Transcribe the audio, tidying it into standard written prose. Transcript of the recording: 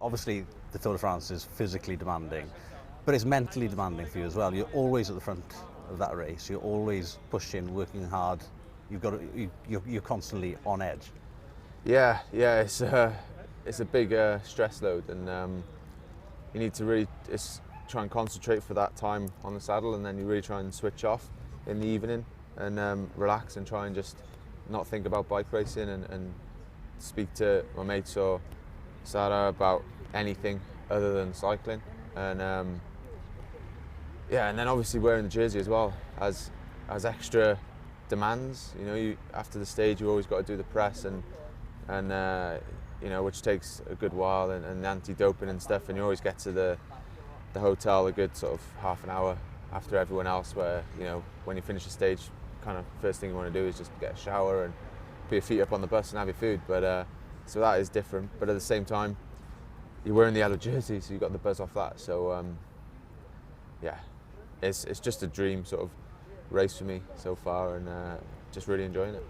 Obviously, the Tour de France is physically demanding, but it's mentally demanding for you as well. You're always at the front of that race. You're always pushing, working hard. You're constantly on edge. Yeah, it's a big stress load, and you need to really try and concentrate for that time on the saddle, and then you really try and switch off in the evening and relax and try and just not think about bike racing and speak to my mates or Sarah about anything other than cycling. And and then obviously wearing the jersey as well as extra demands. You know, after the stage you always got to do the press and you know, which takes a good while, and anti-doping and stuff, and you always get to the hotel a good sort of half an hour after everyone else, where, you know, when you finish the stage, kind of first thing you want to do is just get a shower and put your feet up on the bus and have your food. But so that is different, but at the same time you're wearing the yellow jersey, so you got the buzz off that. So yeah, it's just a dream sort of race for me so far, and just really enjoying it.